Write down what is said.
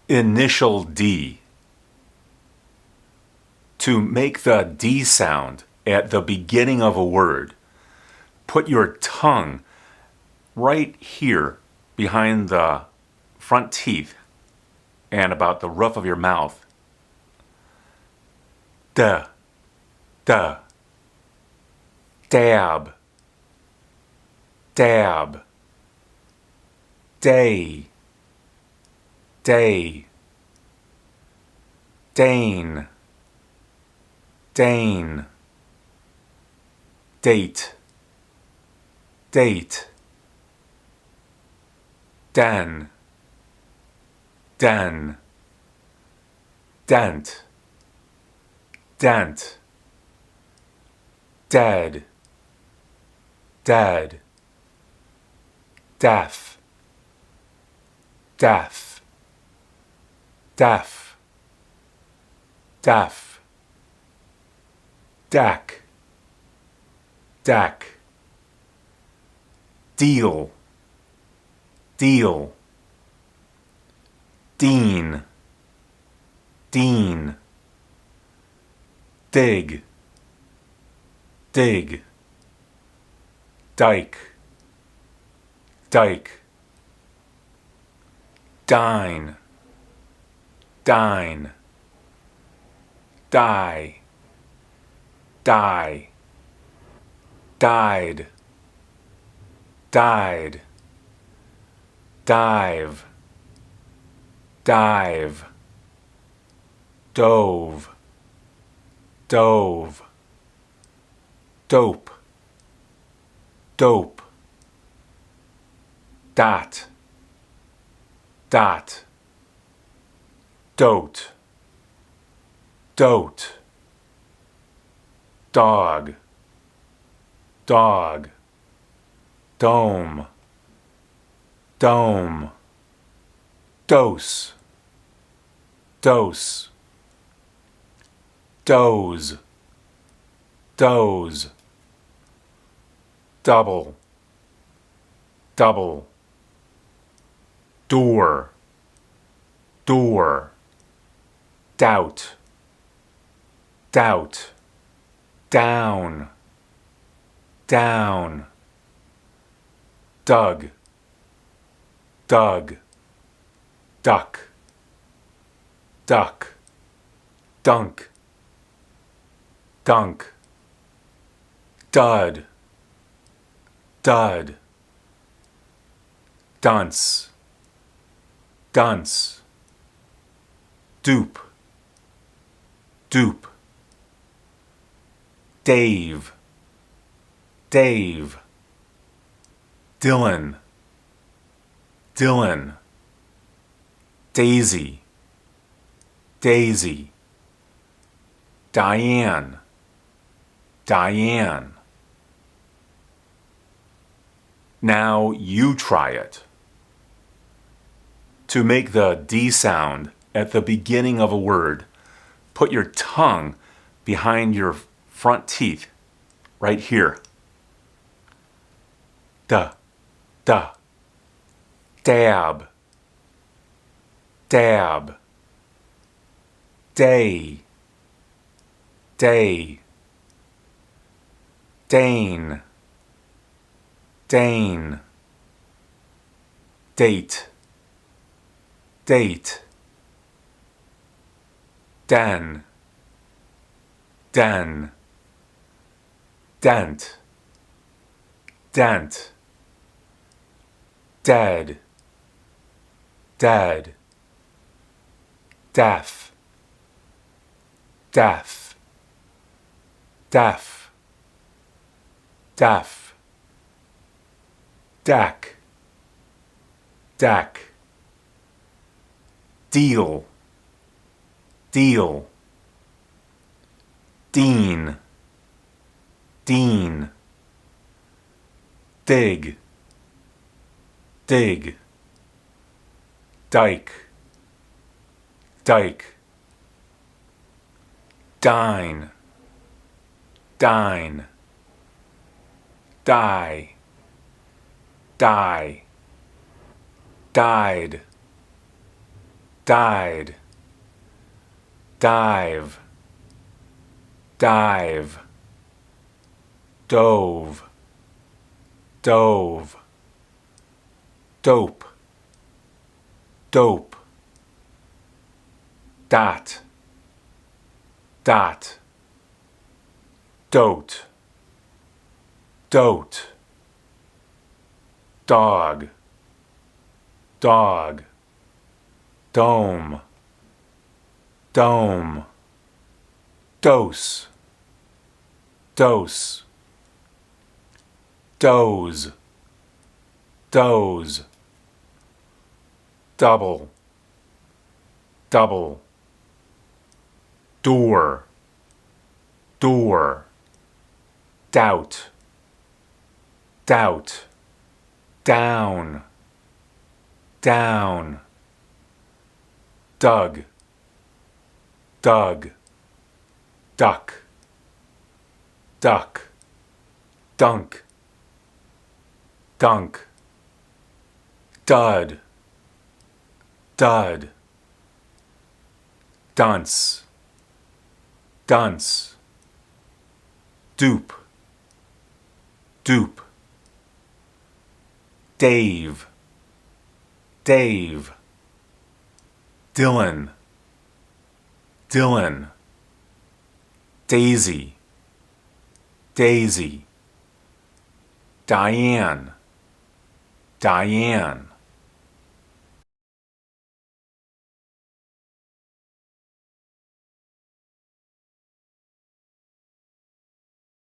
Initial D. To make the D sound at the beginning of a word, put your tongue right here behind the front teeth and about the roof of your mouth. Duh, duh. Dab, dab. Day, day. Dane, dane. Date, date. Den, den. Dent, dent. Dead, dead. Deaf, deaf. Deaf, deaf. Deck, deck. Deal, deal. Dean, dean. Dig, dig. Dike, dike. Dine, dine. Die, die. Died, died. Dive, dive. Dove, dove. Dope, dope. Dot, dot. Dote, dote. Dog, dog. Dome, dome. Dose, dose. Doze, doze. Double, double. Door, door. Doubt, doubt. Down, down. Dug, dug. Duck, duck. Dunk, dunk. Dud, dud. Dunce, dunce. Dupe, dupe. Dave, Dave. Dylan, Dylan. Daisy, daisy. Diane, Diane. Now you try it. To make the D sound at the beginning of a word, put your tongue behind your front teeth, right here. Duh, duh. Dab, dab. Day, day. Dane, dane. Date, date. Den, den. Dent, dent. Dead, dead. Deaf, deaf. Deaf, deaf. Deck, deck. Deal, deal. Dean, dean. Dig, dig. Dike, dike. Dine, dine. Die, die. Died, died, dive, dive, dove, dove, dope, dope, dot, dot, dote, dote, dog, dog, dome, dome, dose, dose, doze, doze, double, double, door, door, doubt, doubt, down, down, dug, dug, duck, duck, dunk, dunk, dud, dud, dunce, dunce, dupe, dupe, Dave, Dave, Dylan, Dylan, Daisy, Daisy, Diane, Diane,